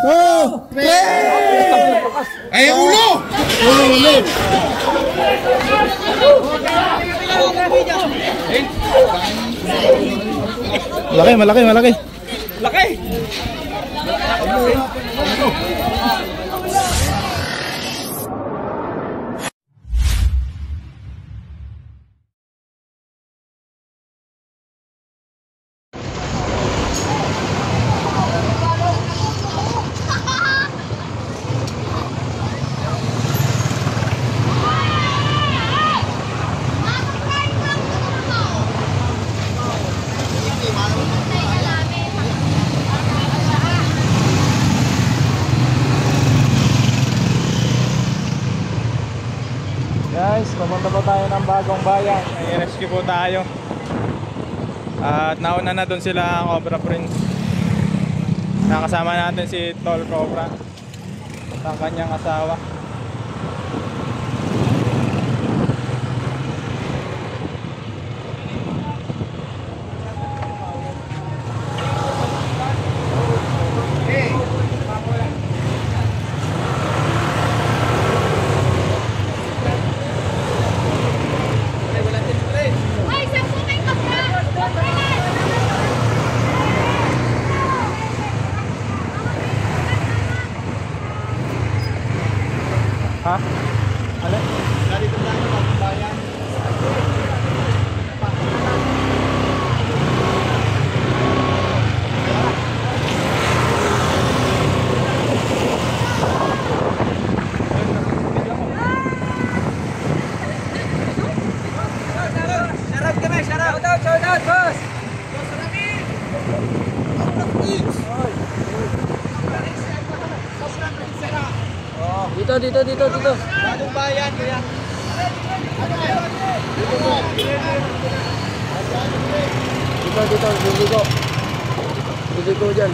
2, 3. Ay, ulo! Ulo. Malaki. Laki! Guys, pumunta po tayo ng Bagong Bayan. May rescue po tayo. At nauna na doon sila ang Cobra Prince. Nakasama natin si Tol Cobra ang kanyang asawa. Ha? Alin? Dito lang yung Bagong Bayan. Shout out, boss! Dito. Bagong Bayan, kaya. Dito, liliko dyan.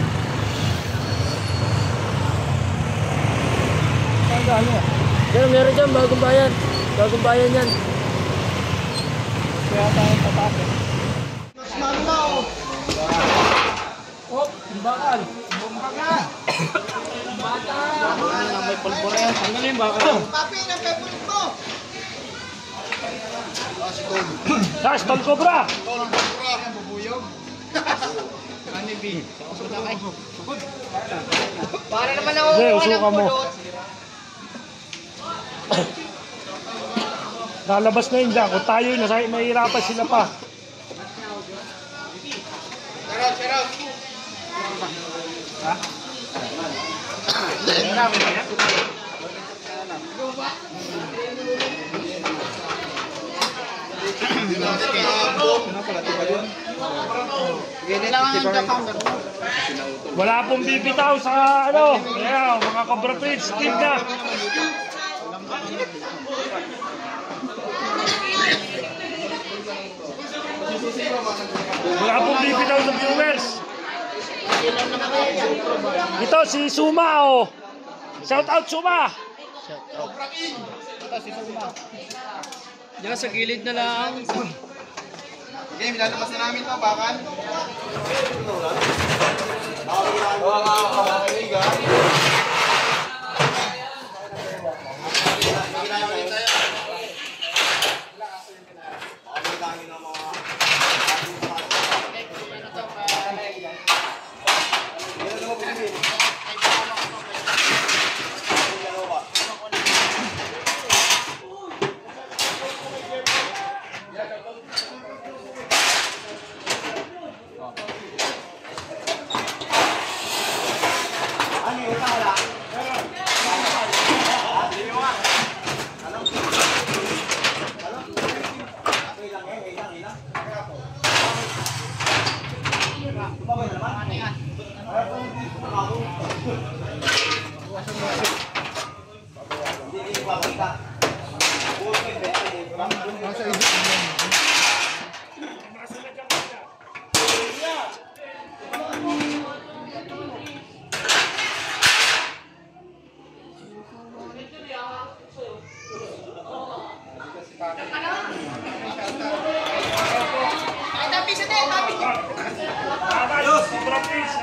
Yan, meron dyan, Bagong Bayan yan. Kaya tayo pataas eh. Oh, bakal. May pulbura yan. Ang galing bakal. Papi, nagkapulit mo! Guys, Tol Cobra! Tol Cobra, bubuyog. Ani B. Para naman ako usuka mo. Lalabas na yun dyan. Kung tayo yun, nahihirapan sila pa. Shout out. Ha? Wala pong bibitaw sa Ayan, mga Cobra Prince, team na. Wala pong bibitaw sa viewers. Ito si Suma, oh. Shout out, Suma. Ito si Suma. Diyan sa gilid na lang. Game, lalabas na namin ito, bakal.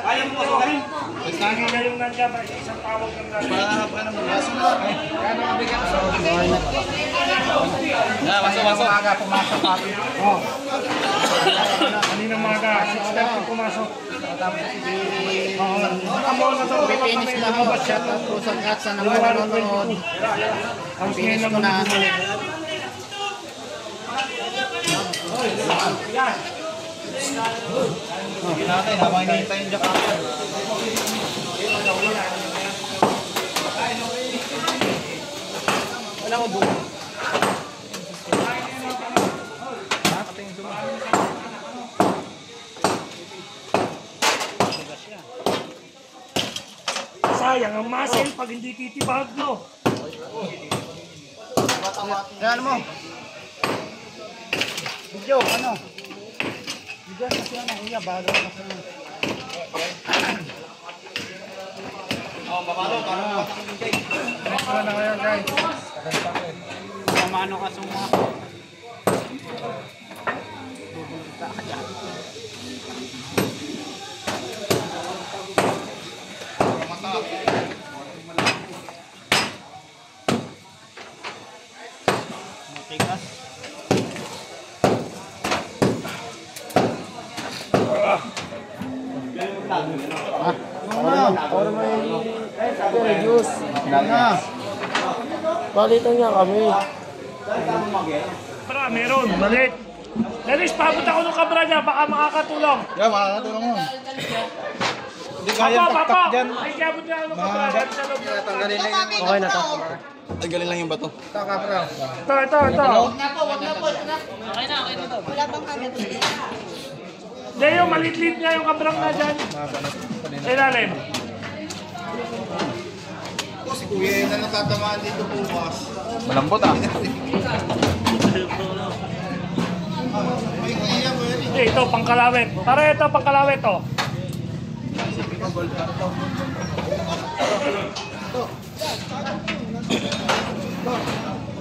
Kaya mo po galing. Lagi na yung nandiyan, isang tawag ng nandiyan. Mahaba na mo. Baso na. Baso. Maaga pumasok natin. Kanina mga 6:30 pumasok. Finish na ako. Shout out po sa lahat sa nanonood. Ang finish ko na. Hindi natin, habang hinihintay yung Jakarta. Wala ko doon. Sayang ang muscle pag hindi titibag, no? Ano mo? Video, ano? Video kasi ano, kuya, bago na kasi. Babalo, para makakintay. Ano na ngayon guys? Mamano ka suma. Matigas. Para may juice. Palitan niya kami. Para, meron, malit. Dennis, paabot ako ng kabra niya, baka makakatulong. Yeah, makakatulong mo. Hindi kaya taktak dyan. Ay, kaya abot niya ako ng kabra niya sa loob. Okay na to. Tanggalin lang yung bato. Ito. Hindi, yung malit-lit niya yung kabrang na dyan. Ilalim. Si kuya na natatamaan dito bukas. Malambot ah. Ay, kuya mo yun. Hindi, ito, pangkalawit. Para ito, pangkalawit, oh.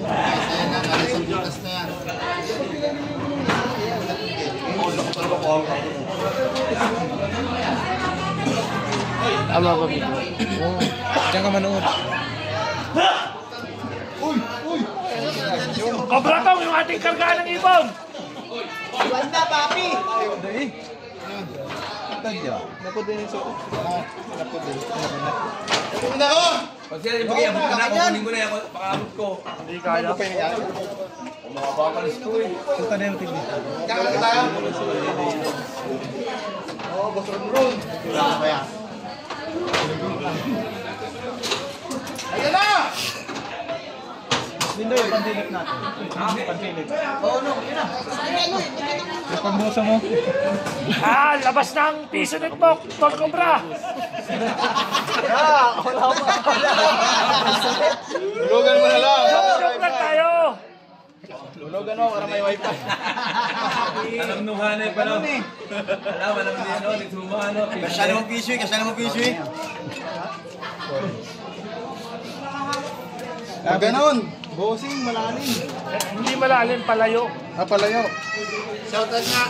Ayan ang alis ang butas na yan. Tama ba video? Diyan ka manood. Kabra to, yung ating kargaan ng ibon. Wanda, papi! Tadya. Napo din yung suot. Napo din. Kunin ako! Pag sila yung pag-iabot ko na, kukunin ko na yung pag-abot ko. Hindi kaya. Makapapalis ko eh. Punta na yung tigli. Kakalit tayo? Oo, boss Ron. Wala ka kaya. Ayan na! Hindi yung pandilit natin. Pandilit. Oo, no. Yun na. Yung pagbusa mo. Ah, labas ng piso net mo, Tol Cobra. Lulogan mo na lang. Joke lang tayo. Lulogan mo para may wifi. Alam nung hanay pa lang. Alam din ano, nagtuma ano. Kasya naman piso eh, kasya naman piso eh. Ganon. Bossing, malalim. Hindi malalim, palayo. Palayo. Shoutout nga.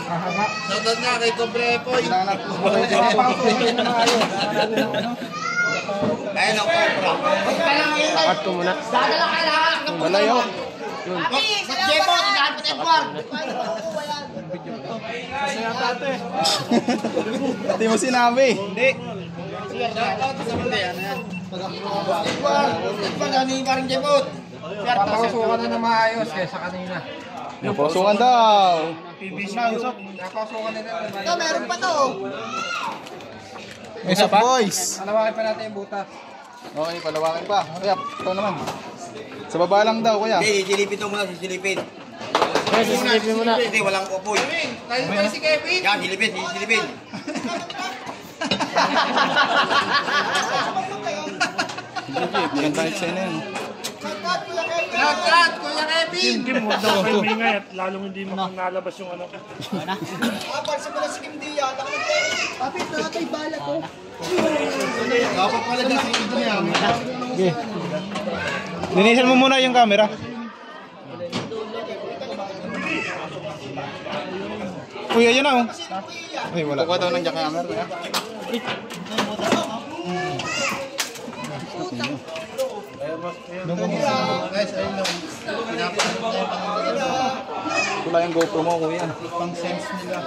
Shoutout nga kay Cobre Poy. Kailangan Ayun ang Cobra. Cut ko muna. Malayo. Ba't Jepo? Tinahan po Edward. Hindi mo sinabi. Hindi. Shoutout sa mga ano yan. Edward, ano yung parang Jepo? Papasukan na na maayos kaysa kanina. Napasukan daw. PBC. Napasukan na na. Ito, meron pa to. May isa pa? Boys. Palawakin pa natin yung butas. Okay, palawakin pa. Kaya, ito naman. Sa baba lang daw, kuya. Hindi, sisilipin to muna, sisilipin. Okay, sisilipin mo na. Hindi, walang upoy. Tayo tayo si Kevin. Yan, silipin, silipin. Maganda yung eksena yun. Shoutout, Kuya Kevin. Kim, huwag daw kayo mingay at lalong hindi mo nalabas yung ano. Pansin mo na si Kim Dia. Papi, nakatay bala ko. Dapat pala dyan si Kim Dia. Okay. Linisan mo muna yung camera. Uy, ayun na oh. Uy, wala. Kuha daw ng jackhammer. Guys, ayun lang. Wala yung GoPro mo, kuya. Pang sense nila.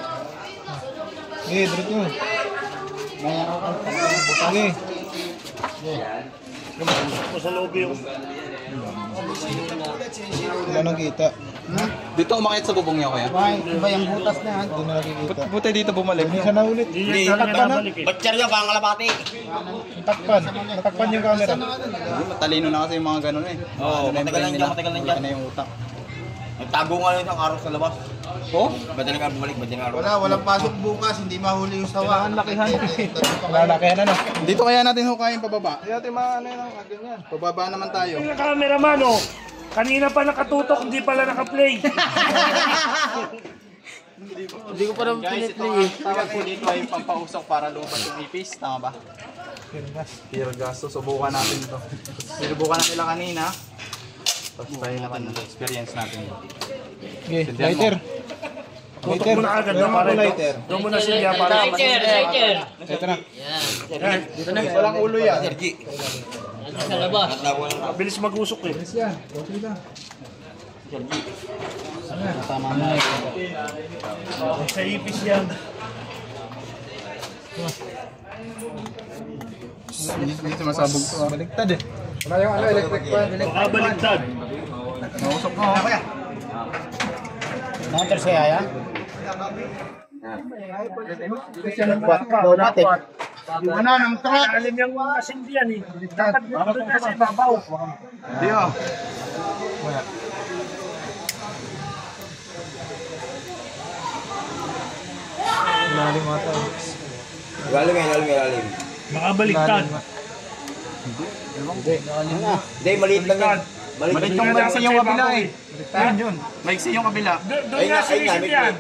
Eh, direct nyo. Okay. Sa loob yung... Wala nang kita. Dito umakit sa bubong niya, kuya. Iba yung butas na yan. Hindi na nakikita. Buti dito bumalik. Hindi siya na ulit. Hindi yan talaga nabalik eh. Batcher niya, baka kalapati. Natakpan. Natakpan yung camera. Matalino na kasi yung mga ganun eh. Oo, matagal lang dyan, matagal lang dyan. Ano yung utak. Nagtago nga lang yung araw sa labas. Oh? Ba't na nga bumalik? Ba't na nga Walang pasok bukas, hindi mahuli yung sawa. Ang lakihan. Lalakihan ano. Dito kaya natin hukayin pababa. Hindi natin maano yung ganyan. Pababa naman tayo. Yung cameraman oh. Kanina pa nakatutok, hindi pala nakaplay. Hindi ko pa naman piniplay eh. Tawag po dito ay pampausok para lupas yung ipis. Tama ba? Pure gas. Susubukan natin ito. Sinubukan na nila kanina. Tapos tayo naman experience natin. Okay, lighter. Tutok mo na agad na para lighter. doon mo na siya para Lighter! Ito na. Yan. Dito na. Walang ulo yan. Ano sa labas? Bilis mag-usok eh. Yan. Okay lang. Tama na. Sa ipis yan. Hindi sumasabog to. Baliktad eh. Wala yung ano, electric fan. Baka baliktad. Nausok mo. Nakatersaya yan? Automatic. Ano, ng truck? Alim yung asin diyan eh. Dapat doon kasi babaw. Hindi oh. Wala. Lalim ata. Lalim. Baka baliktad. Hindi, maliit lang yan. Malit yung maiksi yung kabila eh. Ayun yun. Maiksi yung kabila. Doon nga sinisip yan.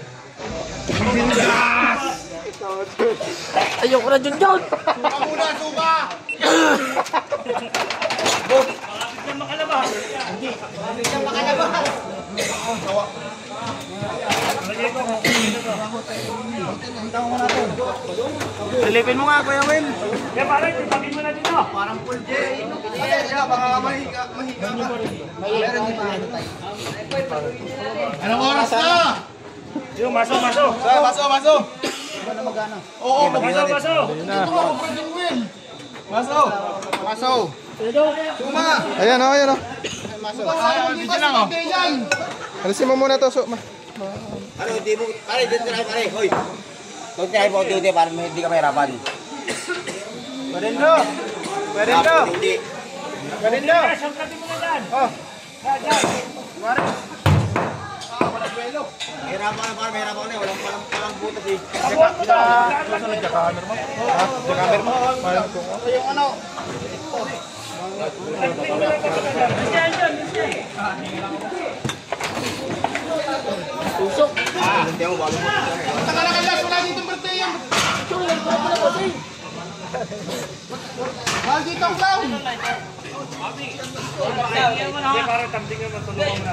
Ayoko na dyan dyan! Muna, suka! Bakit na makalabas? Lagay ko. Silipin mo nga, Kuya Will. Kaya parang ipagin mo na dito. Parang full J. Kaya, baka mahiga ka. Anong oras na? Yung maso. Maso. Oo, Maso. Maso. Suma. Ayan o, ayan o. Dito lang, oh. Alisin mo muna to, Suma. Ano, hindi mo, pare, dito na, pare, hoy. Huwag tayo po duty para hindi ka mahirapan. Pwede do. Hindi. Sangkatin mo na dyan. Oh. Mahirapan na, pare, mahirapan na. Walang butas eh. Abuhan mo daw. Jackhammer mo. Jackhammer mo. Yung ano? Tusok! Hindi mo, bago mo. Taka na kayo, wala dito birthday yan. Wala dito ang clown. Hindi, parang tambingan mo. Tulungan mo na.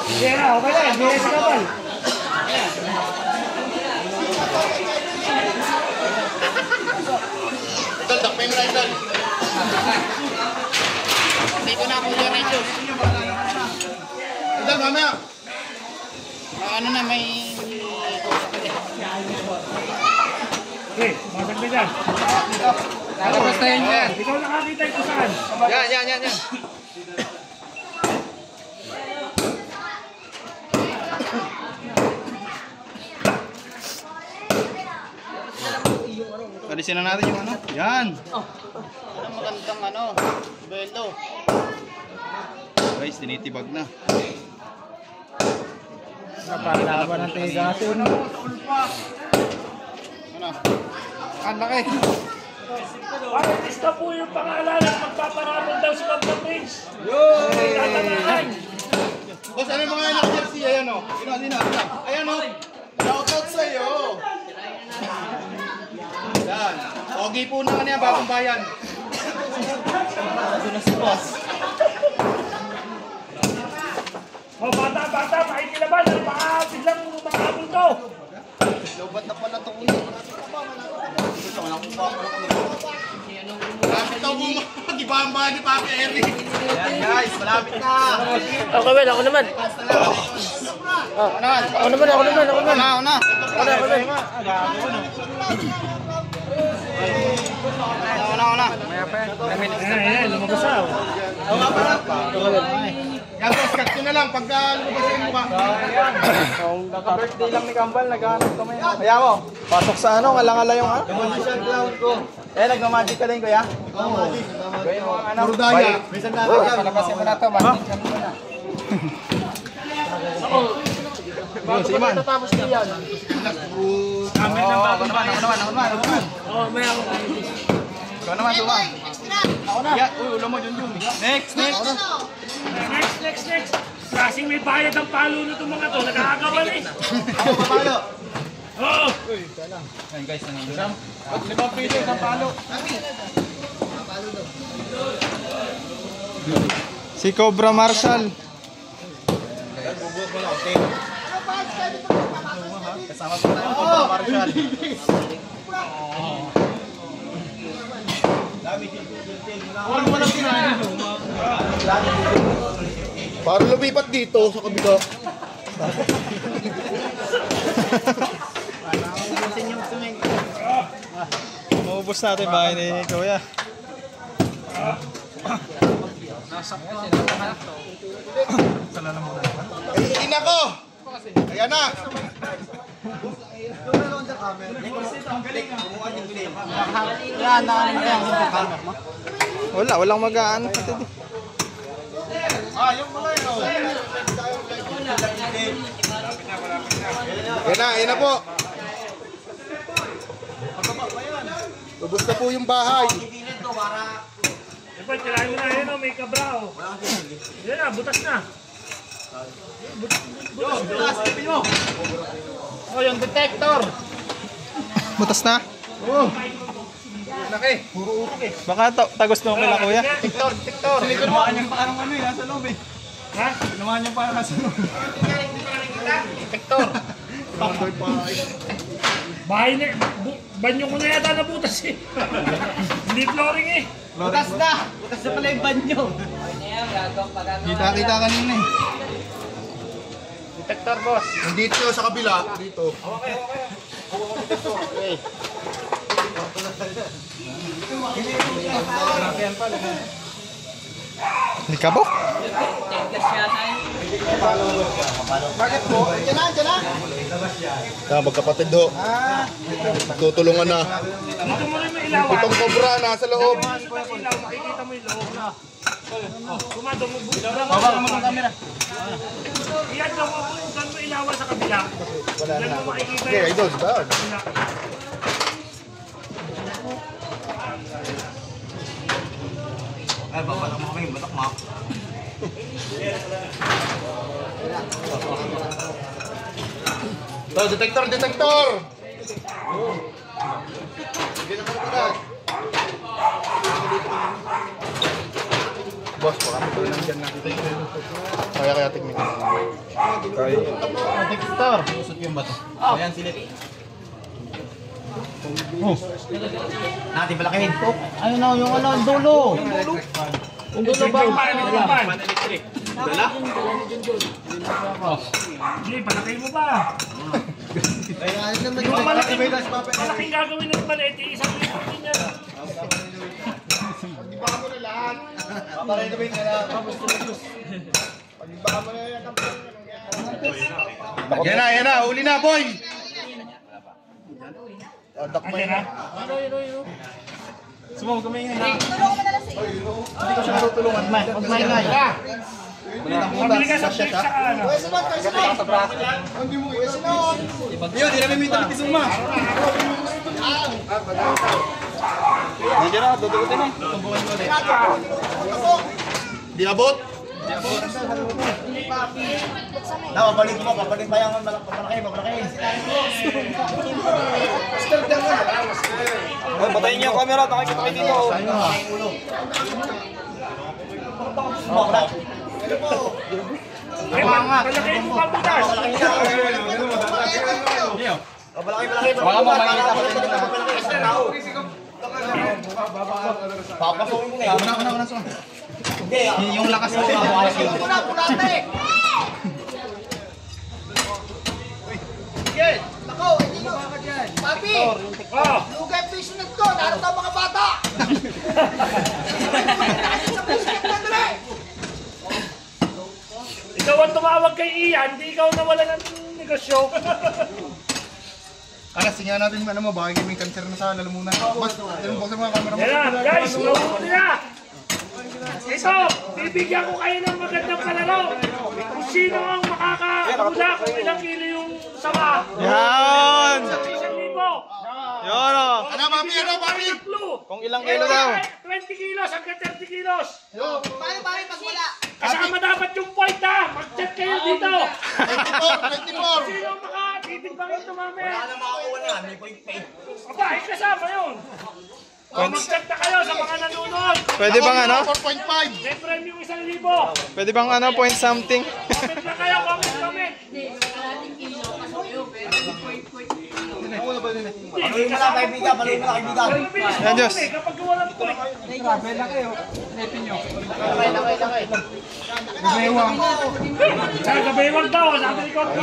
Hindi na, okay na. Hindi na sinabal. Idol, takpay mo na idol. Dito na ako yung radio. Idol, mamaya. Ano na, may... Okay, masag na dyan. Lalabas na yan. Ikaw nakakita ito saan? Yan. Alisin na natin yung ano. Yan. Ano magandang ano, belo. Guys, tinitibag na. Napalaban ng tigasin. Ano? Ang laki. Parang lista po yung pangalan at magpaparamon daw si Pablo Prince. Tatangaan. Boss, ano yung mga anak jersey? Ayan o. Sino? Ayan o. Shoutout sa'yo. Pag-ipo na niya, bagong bayan. Ito na si boss. O, bata, makikilaban. Baka biglang makakabul to. Lobat na pala ito ulit. Malapit na po mag-iba ang bahay ni Papi Eric. Ayan guys, malapit na. Ako naman, ako naman. Ako naman. Ayan, lumabas na. Yan boss, cut ko na lang pagka lumabas yung mukha. Kaka-birthday lang ni Kambal, naghahanap kami. Kaya mo, pasok sa ano, ngalangala yung ano. Nagmamagic ka din kuya? Oo. Puro daya. Minsan natin yan. Palabasin mo na to, magic ka muna. Bago pa natapos ko yan. Amin ng bagong bayan. Oo, may ako. Ikaw naman, Tuma. Ako na. Uy, ulo mo, Junjun. Next. Next. Klaseng may bayad ang palo nito mga to. Nagkakagawan eh. Ako, papalo. Oo. Ayan guys, nangyayari. Limang pili, isang palo. Si Cobra Marshall. Kasama po tayo Cobra Marshall. Para lumipat dito sa kabila. Maubos natin bahay ni Kuya. Ay, ina ko! Ayan na! Walang mag-aano. Yung mga yun. Ayan na po. Lubos na po yung bahay. Diba, tirahin mo na yun o, may kabra o. Yan na, butas na. Oh, yung detector. Butas na? Laki. Puro urok eh. Baka tagos na kila Kuya. Detector. Sinumaan niya pa anong ano eh, nasa loob eh. Ha? Sinumaan niya pa nasa loob. Detector. Bahay na, banyo ko na yata na butas eh. Hindi flooring eh. Butas na pala yung banyo. Kita kanina eh. Detector, boss. Nandito sa kabila. Dito. Okay. Likabok? Bakit po? Diyan na. Magkapatid ho. Tutulungan na. Dito mo rin may ilawan. Itong cobra nasa loob. Ilaw, makikita mo yung loob na. Kumado mo buto. Baba mo ng camera. Iyan lang mo, saan mo ilawan sa kabila. Yan mo makikita Okay, yung idol. Bad. kabila. Ay, babalak mo kami, batak mo. Detector. Sige naman agad. Boss, baka ito lang dyan nakita yung kaya tingnan. Kaya. Detector. Usot yung bato. Ayan, silip. Natin palakihin. Ayun na, yung ano, dulo. Yung dulo ba? Dala? Hindi, palakay mo ba? Malaking gagawin ng maliit, isang libo din yan. Pag-ibaka mo na lahat. Paparenovate na lang. Pag-ibaka mo na yan. Yan na. Huli na, boy. Dakmay na. Sumama kami ngayon. Hindi ko siya matutulungan. Huwag maingay. Pabili ka sa fix sa ano. Hindi mo isunod. Yun, di namin may talipis uma. Nandiyan na, dudugutin eh. Tumbukan mo ulit. Di abot. Papalit mo, papalit pa yung malaki. Patayin niyo ang camera, nakikita kayo dito. Malaki mo pa butas. Malaki. Baka mo makikita ko rin na papasukin mo nga. Una. Hindi, yung lakas mo. Sige, nako, hindi nyo. Papi, lugay fishnet ko, naroon daw mga bata. Sa fishnet na dali. Ikaw ang tumawag kay Ian, hindi ikaw nawala ng negosyo. Tingnan natin yung ano mo, baka may cancer na sa lalamunan. Mas, yung buksan mga camera mo. Yan na, guys, nauuli na. Ito, bibigyan ko kayo ng magandang palaro. Kung sino ang makakahula kung ilang kilo yung sama. Yan! Isang libo. Yan o. Ano, papi? Kung ilang kilo daw. 20 kilos hanggang 30 kilos. Paano pag wala? Kasama dapat yung point ha. Mag-chat kayo dito. 24. Sino ang makatitimbangin ito mamaya? Wala na makakuha na, may point pay. Aba, kasama yun. Mag-chat na kayo sa mga nanonood. Pwede bang ano? 4.5. May premium 1,000. Pwede bang ano, point something? Comment na kayo, comment. Paluin mo na kaibigan. Mabilis Yan, Diyos. kapag wala ng point. Gabaywang daw, sabi ni Corto.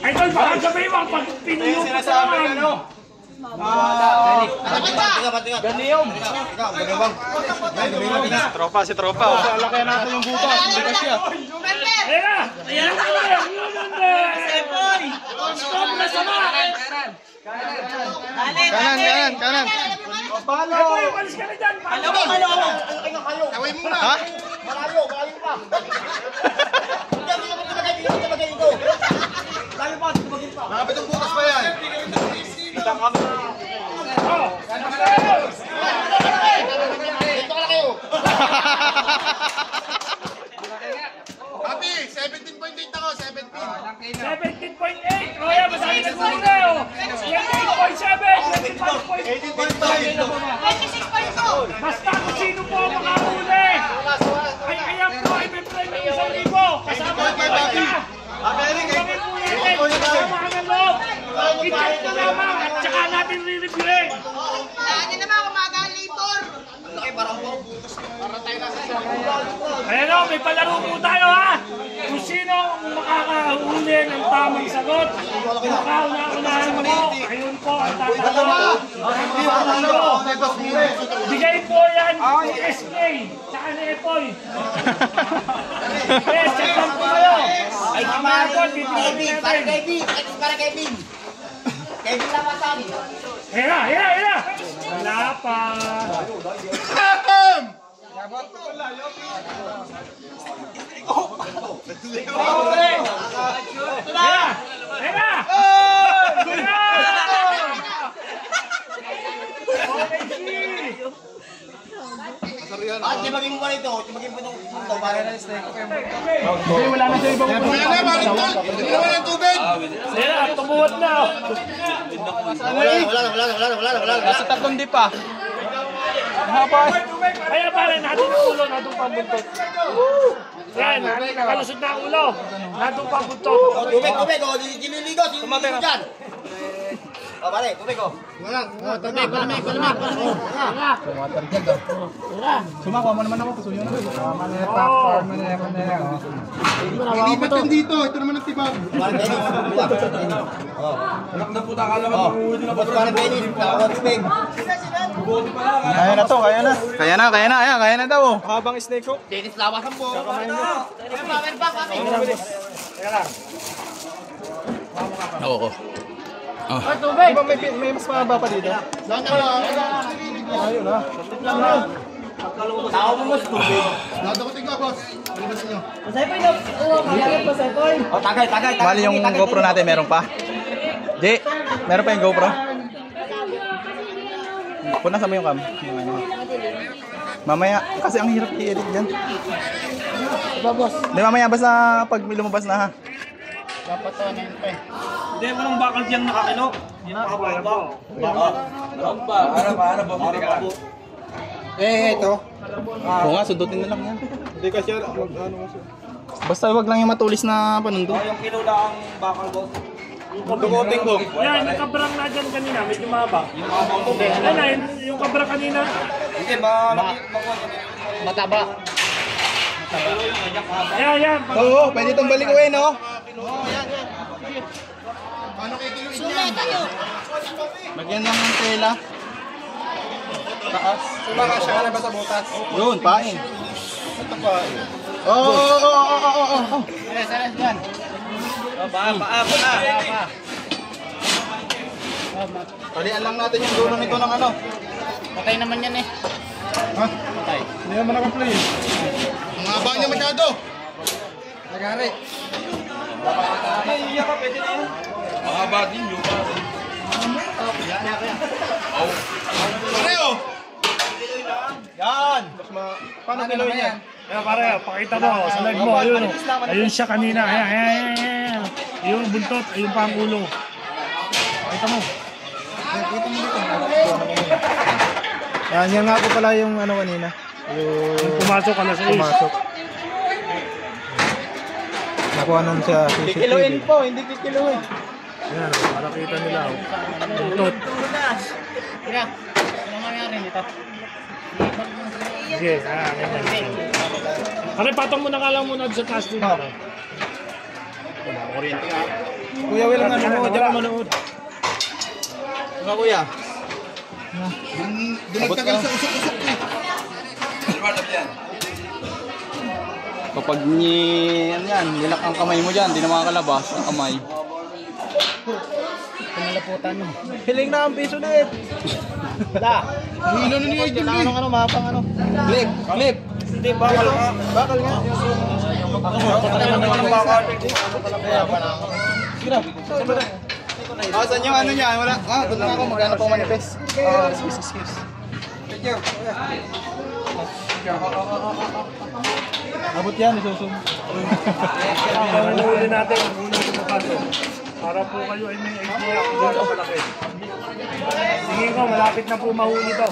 Ay, tol, baka gabaywang pag pinuyong ko sa ano. Tropa, si tropa. Laki natin yung butas. Hindi ka siya. Ayan na! Ayan na! Sepoy! Sobra sama! Kanan. Sepoy, umalis ka na dyan! Kaway muna. Ha? Malayo pa. Hindi mo magkaibigan dito. Layo pa, tumagin pa. Mga pitong bukas pa yan. Dito ka na kayo. Papi, 17.8 ako, 17. 17.8! O yan, masabi na sa muna o! 28.7! 25.8! Basta kung sino po ang makahuli! Ay, kaya po ay may premium 1,000! Kasama ang pagkaka! Kami po yan! Kasama ang loob! I-check na lamang at saka natin re-reviewin! Ayan o, may palaro po tayo ha! Kung sino ang makakahuli ng tamang sagot, makauna-unahan mo, ayun po ang tatanong. Bigay po yan ng SK, tsaka ni Epoy. Kaya check lang po kayo. Ay, Mamaya po, titignan natin. Para Kevin. Kevin lang masabi. Ayan na! Wala pa. At timagin mo pa rito. Timagin mo itong punto para na snake. Wala na, hindi naman ang tubig. Ayan, tumuwat na. Wala na. Nasa tatlong di pa. Kaya pare, natin ang ulo, natong pambuntot. Yan, nakalusot na ang ulo. Natong pambuntot. Tubig. Dililigo. Dililigo dyan. O, pare, tubig o. Sumakuha mo naman ako, pasuyo na. Ilipat yung dito, ito naman ang tibag. Pare, Dennis. Anak na puta ka naman. Pare, Dennis. Nakakotspeg. Kaya na to, kaya na. Kaya na daw. Habang snake hook. Dennis, lawasan po. Oo. Di ba may mas mahaba pa dito? Ayun na. Tao mo mas tubig. Nadakutin ka, boss. Palibasin nyo. O, tagay. Mali yung GoPro natin, meron pa? Di, meron pa yung GoPro? Punasan mo yung cam. Yung ano. Mamaya, kasi ang hirap i-edit dyan. Di mamaya basta pag lumabas na ha. Dapat to, ano yun pa eh. Hindi, walang bakal diyang nakakino. Hindi na nakababa. Ito. Oo nga, sundutin na lang yan. Hindi kasi basta wag lang yung matulis na panundo. Yung kinula ang bakal boss. Dugutin ko. Yan, yung kabrang na dyan kanina, medyo mahaba. Yung mahaba. Ano, yung kabrang kanina. Hindi, mataba. Yan. Oo, pwede itong balikuin, no? Lagyan lang ng tela. Taas. Sumakasya ka na ba sa butas? Yun, pain. Ito pain. Oo. Alas dyan. Pa. Talian lang natin yung dulo nito ng ano. Patay naman yan eh. Ha? Patay. Hindi naman naka-play. Ang haba niya masyado. Nagari. Mahaba din yung Pareho! Yan. Paano kiloin yan? Yan pare, pakita mo sa live mo. Ayun, oh. Ayun siya kanina. Ayan. Yung buntot, ayun pa ang ulo. Pakita mo. Yan nga po pala yung ano kanina. Yung pumasok ka na sa is. Pumasok. Nakuha nun sa CCTV. Kikiluin po, hindi kikiluin. Yan, para kita nila. Oh. Buntot. Kira, ano mangyari nito? Sige, ganyan. Pare, patong mo na ka lang muna sa casting. Kuya Will, ang ano mo, diyan ka manood. Ano kuya? Doon nagtagal sa usok-usok eh. Kapag nilak ang kamay mo dyan, di na makakalabas ang kamay. Pinalaputan mo. Hiling na ang piso ulit. Ang hilo na ni Idol eh. Ano, mapang ano. Clip. Hindi, bakal ka. Bakal nga. Saan yung ano niya? Wala. Doon na ako. Magkano pang manifest. Excuse. Abot yan, isusum. Ang huli natin, ang huli natin kaso. Para po kayo ay may idea kung gano'n malaki. Tingin ko, malapit na po mahuli to.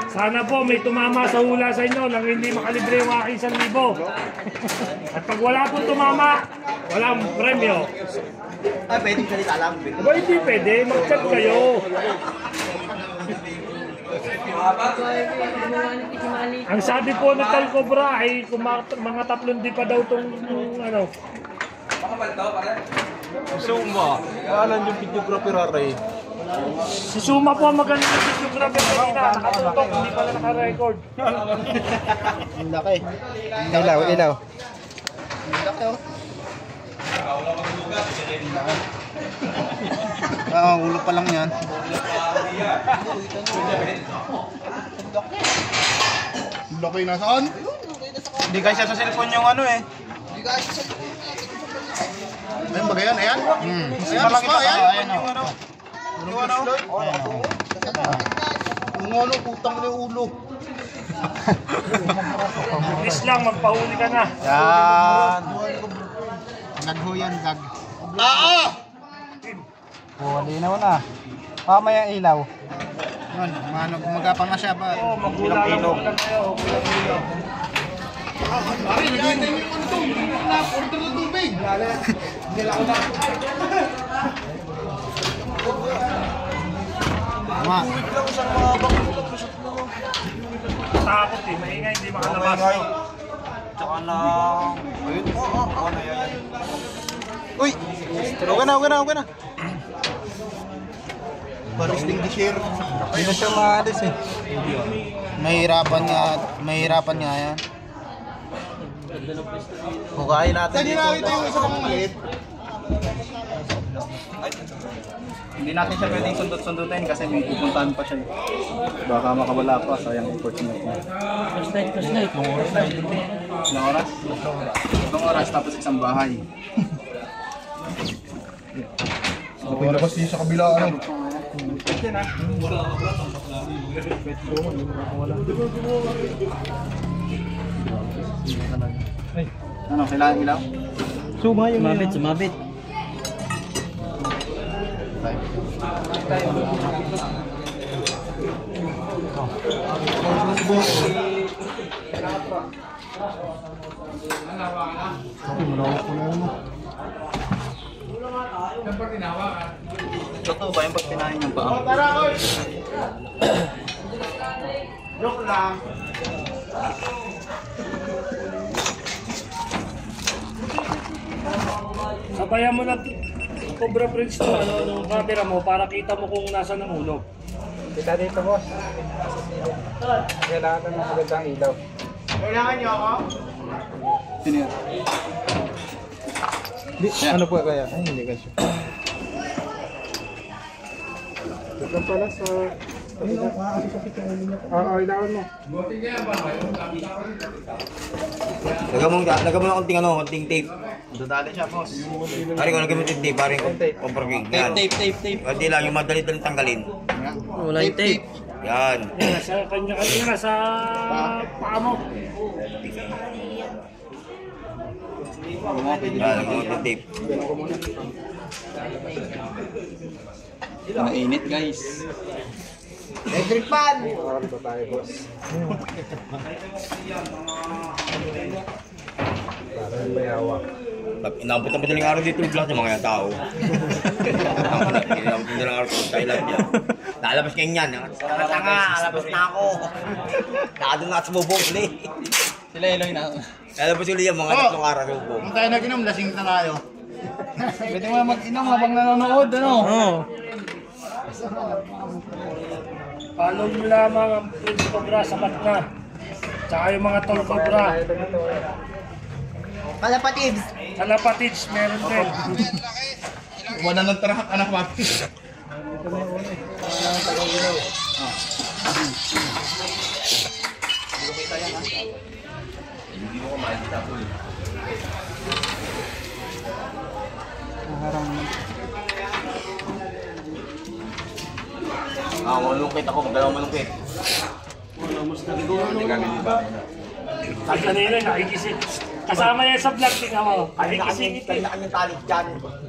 Sana po may tumama sa hula sa inyo nang hindi makalibre yung aking 1,000. At pag wala po tumama, walang premyo. Ay, pwedeng salita lang. Aba, hindi pwede. Mag-chat kayo. Ang sabi po ng Tal Cobra ay mga 3 di pa daw itong ano. Suma. Alam yung videographer Ray. Si Suma po ang maganda ng videographer kanina. Nakatutok, hindi pala naka-record. Ang laki. Ilaw. Ulo pa lang yan. Laki na saan? Hindi kasi sa cellphone yung ano eh. Ayun ba yan? Ayan? Ayan, malaki pa. Ayan. Yung ano? Yung ano, putang na yung ulo. Please lang, magpahuli ka na. Yan. Nagho yan, dag. Linaw na. Mamaya ilaw. Yun, gumagapang na siya ba? Oo, maghula lang kayo. Pare, lagyan tayo yung ano to. Order ng tubig. Tama. Takot eh, maingay, hindi makalabas. Tsaka lang. Ayun. Ano yan? Uy! Okay na. Baristing di share. Hindi na siya maalis eh. Mahirapan nga yan. Hukain natin Saan nyo nakita yung isa pang maliit? Hindi natin siya pwedeng sundot-sundutin kasi may pupuntahan pa siya. Baka makawala pa, sayang opportunity. Flashlight. Ilang oras? 2 oras tapos isang bahay. So Okay, labas din sa kabila, ano? Ano, kailangan ilaw? Sumabit. Totoo ba yung pagpinahin ng paa? Joke lang. Sabayan mo na Cobra Prince to, ano, camera mo para kita mo kung nasa ng ulo. Kita dito, boss. Kailangan ng magandang ilaw. Kailangan niyo ako? Sino yan? Ano po kaya? Ay, hindi kasi. Ito pala sa... ilawan mo. Lagyan mo na konting tape. Dadali siya, boss. Pare ko lagyan mo yung tape, pare ko. Comproking. Tape. Hindi lang, yung madali-daling tanggalin. Wala yung tape. Yan. Yan, sa kanya-kanya, sa paa mo. Yan, lagyan mo yung tape. Mainit, guys. Electric fan! Dito tayo, boss. Parang bayawa. Inaabot ang madaling araw dito, vlog ng mga tao. Inaabot ang madaling araw sa Thailand yan. Lalabas ngayon yan. Tanga, lalabas na ako. Nakadun na sa bubong ulit. Sila Eloy na. Lalabas ulit yan, mga tatlong araw sa bubong. Kung tayo nag-inom, lasing na tayo. Pwede mo mag-inom habang nanonood, ano? Oo. Follow nyo lamang ang Prince Cobra sa Batna. Tsaka yung mga Tol Cobra. Kalapatids! Kalapatids, meron din. Wala nang tarahat, anak papi. Malungkit ako, magdalaw malungkit. Sabi kanina, nakikising. Kasama yan sa vlog, tingnan mo. Nakikising ito. Kaya kanyang talit dyan.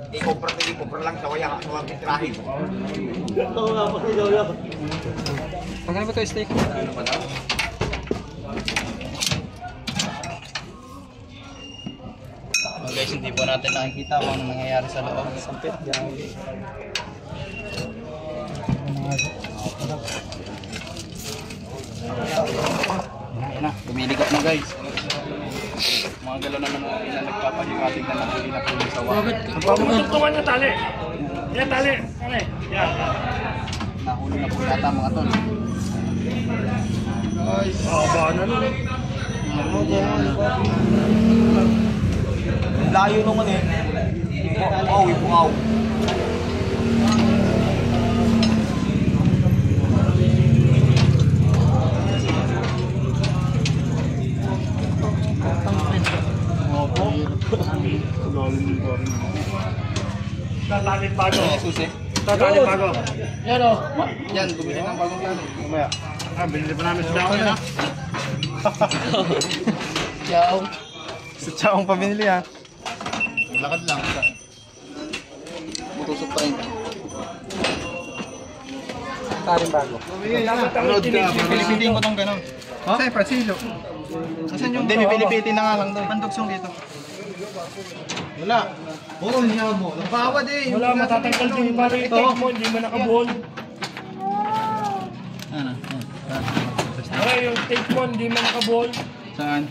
Hindi kopra lang sa waya, sa mga pitrahin. Magkano ba ito steak? Guys, hindi po natin nakikita kung ano nangyayari sa loob. Sampit, yan. Ayan na, tumilikot na guys. Mga galaw na naman na nagpapahiwatig na nabuli na po yung sawa. Tugtungan niya tali. Yan, tali. Tali. Yan. Nahuli na po yata mga tol. Ba na nun. Layo naman eh. Pungaw. Tatalit bago. Susi. Tatalit bago. Yan o. Yan, bumili ng bagong tali. Mamaya. Binili pa namin sa dako yan ha. Yaw. Sa tsaong pamilya, ha? Lakad lang. Butusok pa rin ka. Taring bago. Dapat ang Load ka, itinigil. pilipitin mo tong gano'n. Kasi Francilo. Asan yung... Hindi, may pilipitin na nga lang doon. Pandugsong dito. Wala. Oo, niya mo. Nagpawa din. Wala, matatanggal din. Parang i-take mo, hindi mo nakabuhol. Ano? Okay, yung take mo, hindi mo nakabuhol. Saan?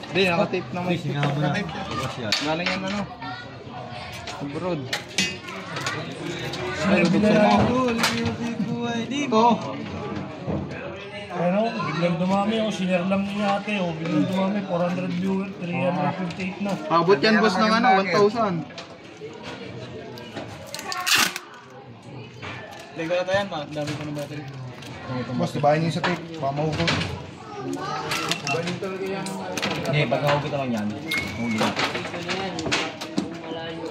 Hindi, nakatape naman. Nakatape. Galing yan ano? Abroad. Ay, buksan mo. Dito. Ano, biglang dumami. Sinare lang niya ate. Biglang dumami. 400 viewers, 358 na. Abot yan boss ng ano, 1,000. Lego na tayo yan, dami ko ng battery. Boss, dibahin niyo sa tape. Pamahugot. Hindi, pag nahugot naman yan, huli na.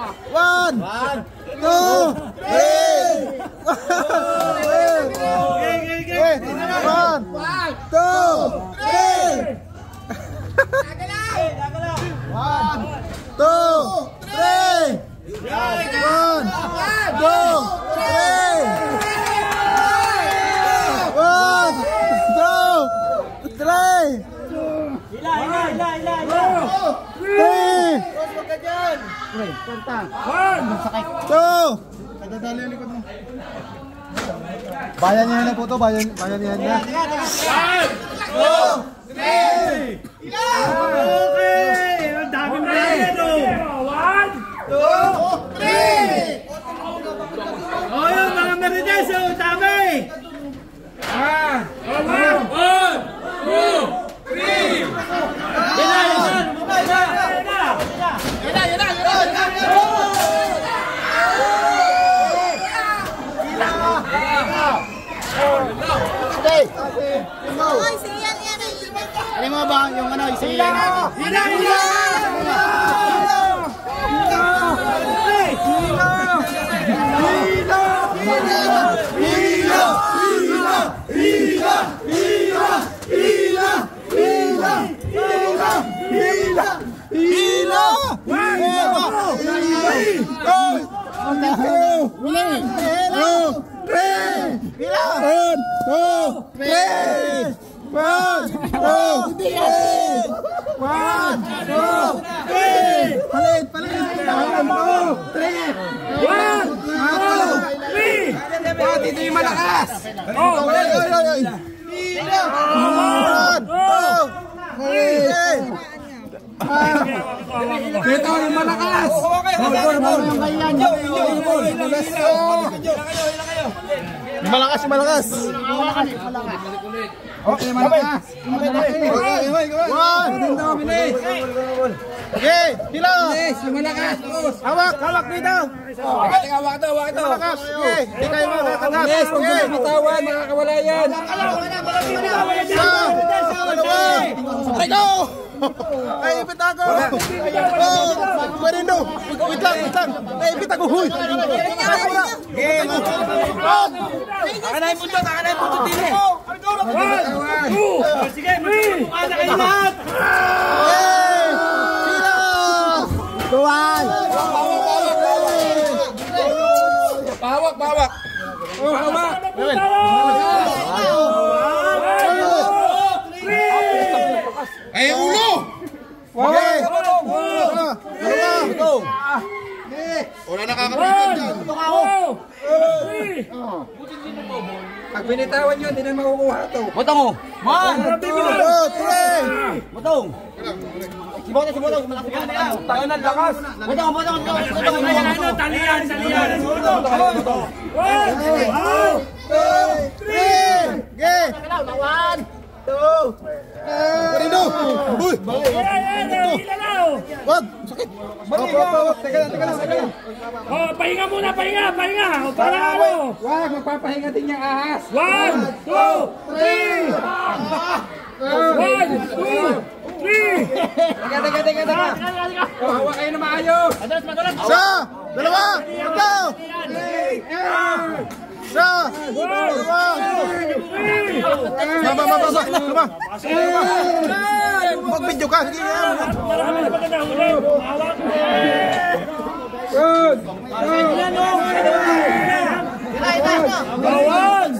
One, two, three. One, two, three. One, two, three. One, two, three. One, two, three. Three. Two. Bayan niya na po to, bayan niya na. Two, three. Okay! Ang dami na yan, oh! 1, 2, 3! Oh, yung mga Merides, oh! Dami! 'Ano mo ba yung ano, isiyan? One, two, three. 1, 2, 3. Palit. 1, 2, 3. 1, 2, 3. Dito yung malakas. Oh, Oy. 1, 2, 3. Dito yung malakas. Malakas. Okay, malakas. Okay, hila. Malakas. Hawak dito. Hawak ito. Malakas. Okay, hindi kayo makakatas. Okay, bitawan, makakawala yan. Aray ko! Ay, ipit ako! Pwede no! Wait lang! Ay, ipit ako! Huy! Akan na yung buntot din eh. 1, 2. Sige, mukha na kayo lahat. Sila! Tuwan! Bawak! Ay, ulo! Okay! Wala nakakapitan dyan. Pag binitawan nyo, hindi na makukuha ito. Botong mo. 1, 2, 3. Botong. Si Botong. Malaki ka na. Tayo ng lakas. Botong. Talian. 3. Okay! 1, 2. Pwede no! Uy! Wag! Sakit! Wag! Teka lang! Oh, pahinga muna, pahinga. O, para ano? Wag! Magpapahinga din niyang ahas! 1, 2, 3. Teka! Hawa kayo na maayos! Isa! Dalawa! Tatlo! Isa! Dalawa! Luma! Mag-video ka! Sige! Good! Bawan!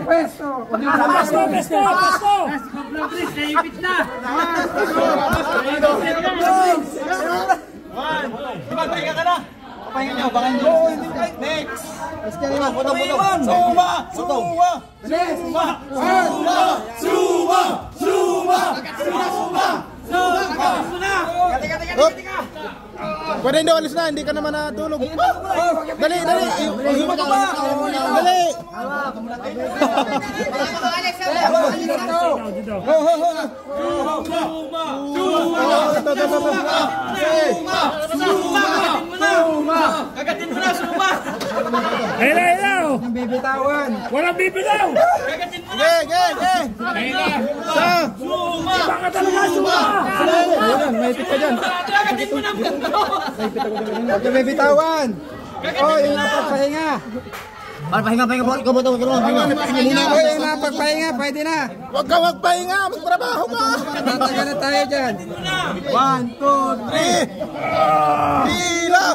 Pesto! Pahinga ka na. Pahinga nyo, baka nyo. Next. Botong. Pwede hindi, alis na, hindi ka naman natulog. Dali! Kagatin mo na, suma. Hello! Bibitawan! Walang bibitaw! Kagatin mo na. Baka talaga suma! Mahipit ka dyan! Kagatin mo na. Huwag ka bibitawan! Oh, yung napagpahinga! Pahinga. Botong. Oh, yung napagpahinga, pwede na! Huwag ka magpahinga! Magtrabaho ka! Tataga na tayo dyan! 1, 2, 3! Hila!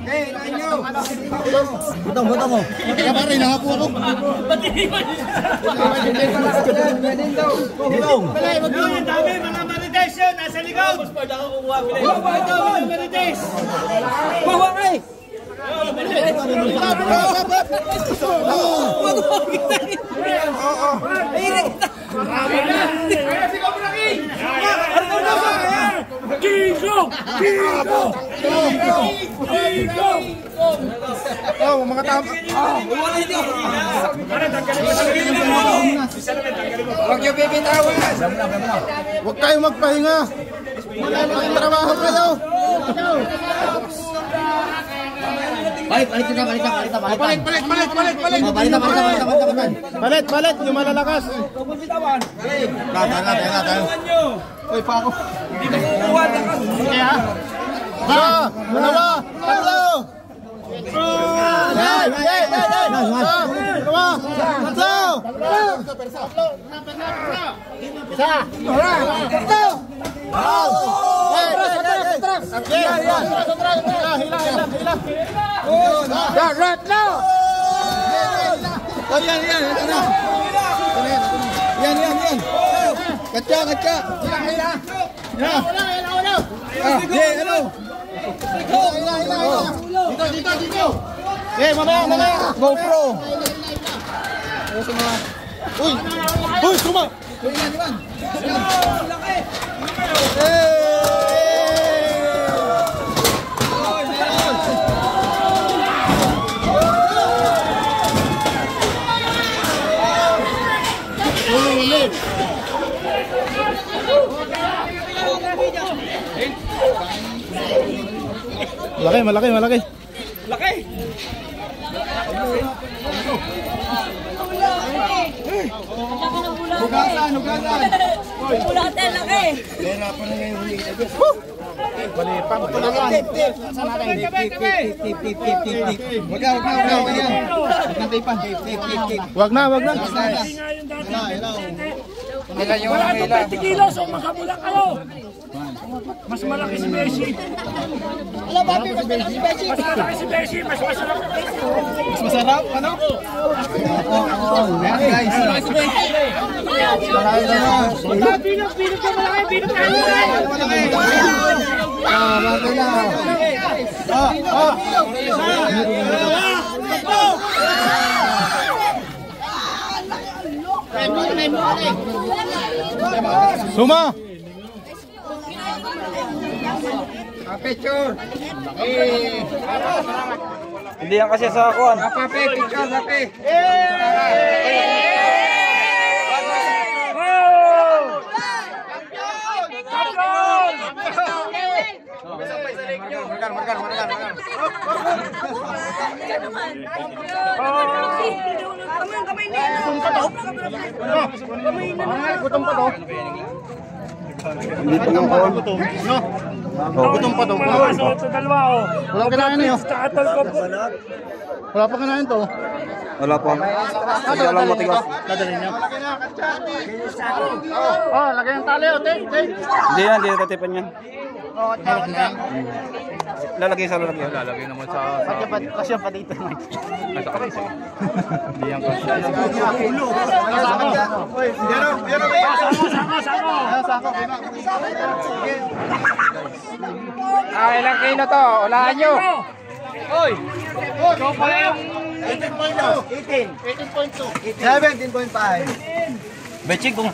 Okay, kain nyo! Botong mo. Teka pare, nakapo ako! Botong. Ang dami, mga marites yun! Nasa likod! Ito, mga marites! Oh, mga tama! Huwag niyo bibitawan! Huwag kayong magpahinga! Magtrabaho kayo! Palit, yung malalakas. Tayo. Uy, pa ako. Hindi na kukuha. Dalawa, tatlo. Dalawa, tatlo. Isa. Tatlo. Hila. Yan. Yan. Katya. Yan. Ano? Dito. Mamaya. GoPro. Uy, suma. Ilan. Malaki. Hugasan. Bulate, laki. Wag na. Wala ito 20 kilos o makabula kayo. Mas malaki si Beshi. Mas malaki si Beshi. Mas masarap. Mas masarap, ano? Ayan guys. Pinok ka malaki. Suma. Picture. Hindi yan kasi sa kuan. Picture. Gutom pa to. Hindi pa yung kuwan. Gutom pa to. Dalawa o. Wala kinain na yun. Kakatol ko po. Wala pa kinain to. Wala pa. Hindi alam matigas. Dadalhin niya. Lagay ng tali. Hindi yan, hindi natatipan yan. Hawak na yan. Lalagay sa lalagyan. Lalagay naman sa... Kasya pa dito. Hindi yan kasi. Ilang kilo to? Ulaan nyo. Ikaw pala yung 17.5. Beching kung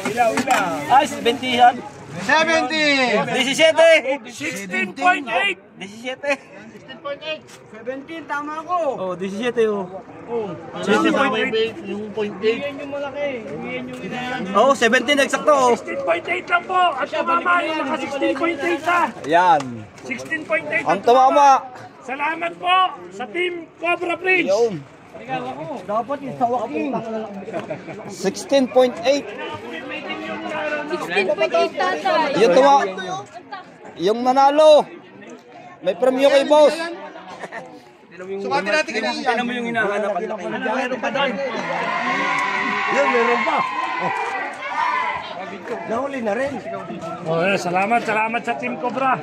ilaw. Ay, 20 yan. 17! 17! 16.8. 17. 17, tama ko. Oh, 17 oh. Yung 0.8. Oh, 17 eksakto oh. 16.8 lang po. At tumama yung naka 16.8 ha. Yan. 16.8. Ang tumama. Salamat po sa Team Cobra Prince. Yun. Dapat isawa ka po. 16.8. 16.8 tatay. Yung yung nanalo. May premyo kay boss. Sumatin natin kanina. Tignan mo yung hinahanap. Meron pa doon. Yan, meron pa. Nahuli na rin. Salamat sa Team Cobra.